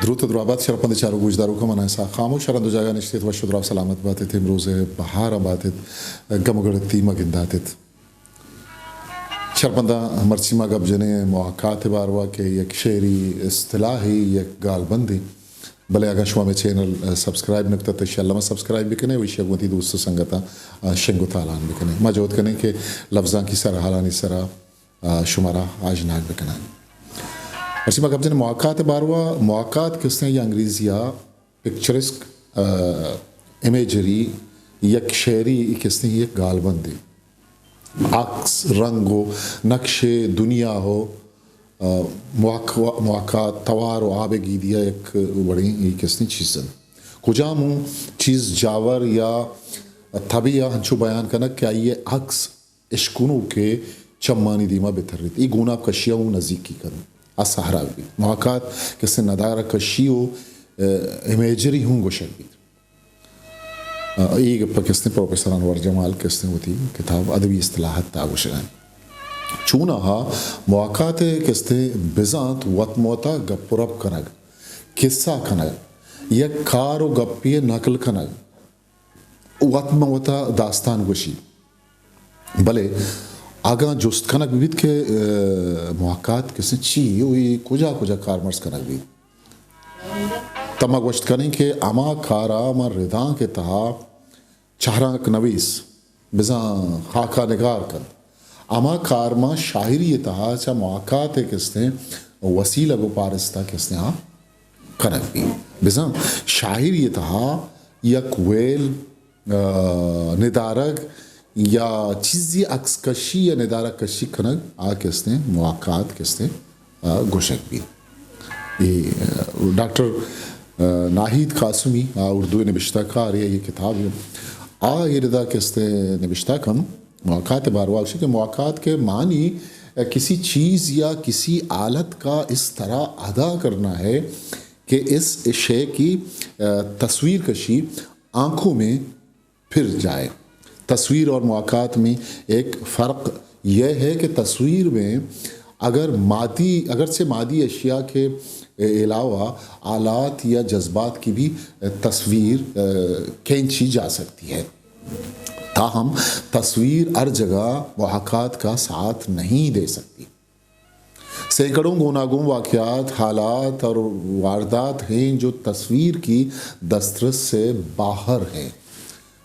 درود و درابات شرپند چارو گوجدارو کا مناسا خاموش شرند جاگا نشتیت و شدراف سلامت باتت امروز بهار باتت گمگرتی مگنداتت شرپندا مرسیما گبجنے مواقعات باروا کے یک شعری اصطلاحی یک گال بندی بلے اگر شما میں چینل سبسکرائب نکتا تو انشاءاللہ سبسکرائب بکنے ویشی اگوتی دوست سنگتا شنگو تالان بکنے مجھود کنے کہ لفظاں کی سرا حالانی سرا شمارا آجناک بکنے مرسیما گبجنے مواقعات باروا مواقعات کس نے یا انگریزیا پکچرسک امیجری یک شعری کس نے یک گال بندی عکس رنگ ہو نقش دنیا ہو مواقعات توار و آب گیدیا ایک بڑی یہ کس نے چیزن کجاموں چیز جاور یا طبیعہ ہنچو بیان کرنا کیا یہ عکس اشکنو کے چمانی دیما بہتر رہتی یہ گونا کشیہ ہوں نزدیک کی کروں اسہرا بھی مواقعات کس نے ندارہ کشیو امیجری ہوں گوشک بھی یہ پاکستانی پروفیسر انور جمال کس نے ہوتی کتاب ادبی اصطلاحات تاگوشگان چونہا مواقعات کس نے بزانت وط موتا گپرب کنگ قصہ کنگ یک کار و گپی نقل کنگ وط موتا داستان گوشی بلے آگاں جست کنگ بیت کے مواقعات کس نے چی ہوئی کجا کجا کار مرز کنگ بیت تمہ گوشت کنیں کہ اما کارا ما ردان کے تہا چہرانک نویس بزان خاکہ نگار کن اما کار ما شاعری تہا چا مواقعات کس نے وسیلہ گو پارستا کس نے کنک بھی بزان شاعری تہا یک ویل ندارگ یا چیزی عکس کشی یا ندارگ کشی کنک کس نے مواقعات کس نے گوشک بھی یہ ڈاکٹر ناہید قاسمی اردو نبشتہ کار یہ کتاب ہے یہ ردا کس نے نبشتہ کم مواقعات باروالشی کہ مواقعات کے معنی کسی چیز یا کسی آلت کا اس طرح ادا کرنا ہے کہ اس شے کی تصویر کشی آنکھوں میں پھر جائے تصویر اور مواقعات میں ایک فرق یہ ہے کہ تصویر میں اگرچہ مادی اشیاء کے علاوہ آلات یا جذبات کی بھی تصویر کھینچی جا سکتی ہے تاہم تصویر ہر جگہ محاکات کا ساتھ نہیں دے سکتی سینکڑوں گوناگون واقعات حالات اور واردات ہیں جو تصویر کی دسترس سے باہر ہیں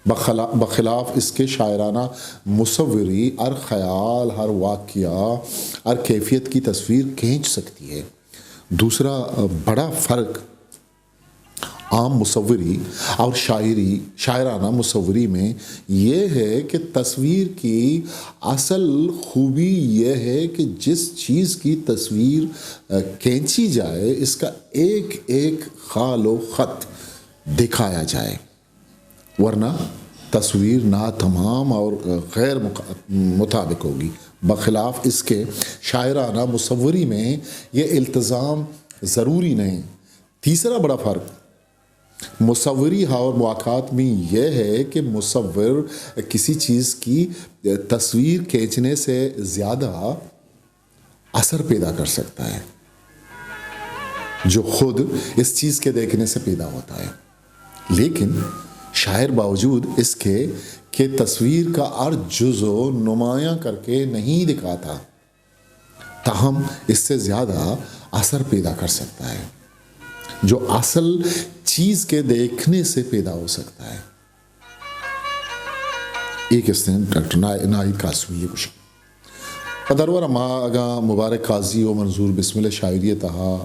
بخلاف اس کے شاعرانہ مصوری ہر خیال ہر واقعہ ہر کیفیت کی تصویر کھینچ سکتی ہے دوسرا بڑا فرق عام مصوری اور شاعرانہ مصوری میں یہ ہے کہ تصویر کی اصل خوبی یہ ہے کہ جس چیز کی تصویر کھینچی جائے اس کا ایک ایک خال و خط دکھایا جائے ورنہ تصویر نا تمام اور غیر مطابق ہوگی بخلاف اس کے شاعرانہ مصوری میں یہ التزام ضروری نہیں تیسرا بڑا فرق مصوری اور مواقعات میں یہ ہے کہ مصور کسی چیز کی تصویر کھینچنے سے زیادہ اثر پیدا کر سکتا ہے جو خود اس چیز کے دیکھنے سے پیدا ہوتا ہے لیکن شاعر باوجود اس کے کہ تصویر کا ہر جزو نمایاں کر کے نہیں دکھاتا تاہم اس سے زیادہ اثر پیدا کر سکتا ہے جو اصل چیز کے دیکھنے سے پیدا ہو سکتا ہے ایک اس نے ڈاکٹر ناہید قاسمی یہ کچھ پدرور ما اگا مبارک قاضی و منظور بسم اللہ شاعری تہا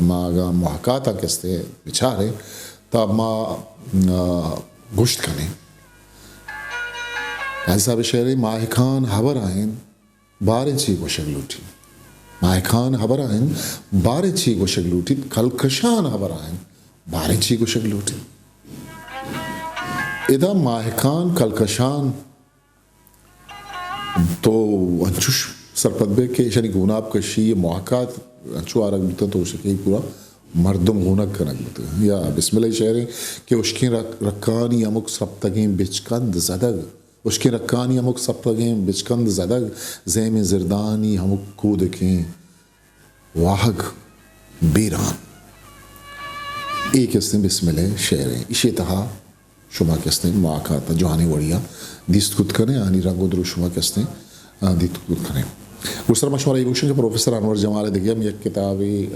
ما اگا محاکات کستے بچارے تا ما گشت کنے ایسا بشہری ماہکان حبر آئین بارے چی کو شگلوٹی ماہکان حبر آئین بارے چی کو شگلوٹی کلکشان حبر آئین بارے چی کو شگلوٹی ادا ماہکان کلکشان تو انچوش سرپدبے کے شنی گوناب کشی یہ محاکات انچو آرک بیتا تو اسے پورا مردم غونک کنک بتا یا بسم اللہ شعریں کہ اشکی رکانی امک سبتگیں بچکند زدگ اشکی رکانی امک سبتگیں بچکند زدگ زیم زردانی ہمک کودکیں واہگ بیران ایک استیں بسم اللہ شعریں اشی تہا شما کستیں مواقعات جوانی وڑیا دیست کت کنے آنی رنگو درو شما کستیں دیت کت کنے دوسرا مشورہ یہ بوشن کہ پروفیسر انور جمال دگیم یک کتابی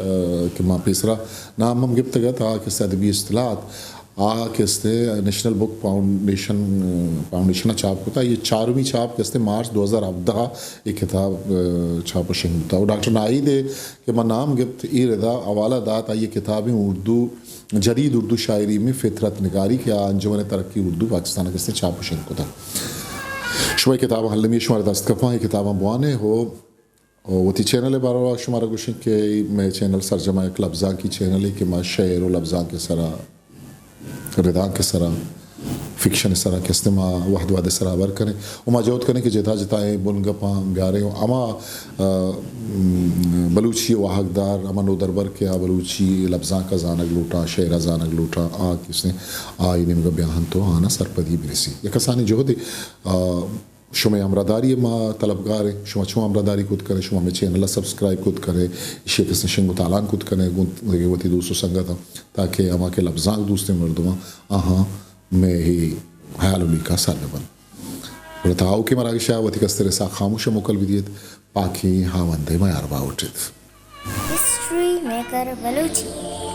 کہ ماں پیسرا نام ہم گفت گا تھا کہ ادبی اصطلاحات کستے نیشنل بک فاؤنڈیشن چھاپ کو تھا یہ 4ویں چھاپ کستے مارچ 2017 ایک کتاب چھاپ شنگ ہوتا اور ڈاکٹر نائی دے کہ میں نام گفت ای ردا حوالہ دات یہ کتابیں اردو جدید اردو شاعری میں فطرت نگاری کیا انجمن ترقی اردو پاکستان کستے چھاپ شنگ کو تھا شما کتاب حلمی شمار دست کفاں یہ کتاب بوانے ہو وہ تی چینل بارا شمارا گوشن کہ میں چینل سرجمہ ایک لفظاں کی چینل ہے کہ میں شعر و لفظاں کے سرا رداں کے سرا فکشن سرا کے استعمال وحد واد سرا بر کریں وما جوت کریں کہ جتا جتائیں بنگپاں بیارے ہوں اما بلوچی و حقدار اما نو دربر کے بلوچی لفظاں کا زانگ لوٹا شعرہ زانگ لوٹا کس نے نیم کا بیان تو آنا سرپدی برسی یہ کسانی جو دے شما امراداری ما طلبگار ہیں شما امراداری کود کرے شما میں چینل سبسکرائب کود کرے شیخ سنشنگ مطالعان کود کرے گوتی دوستو سنگا تھا تاکہ اما کے لفظاں دوستے مردمہ میں ہی حیال علی کا سال بن بڑھتا آؤ کے مراغی شاہ وتی کستر سا خاموش مکل بدیت پاکی ہاوندے میں عربہ اٹھت History Maker Baluchi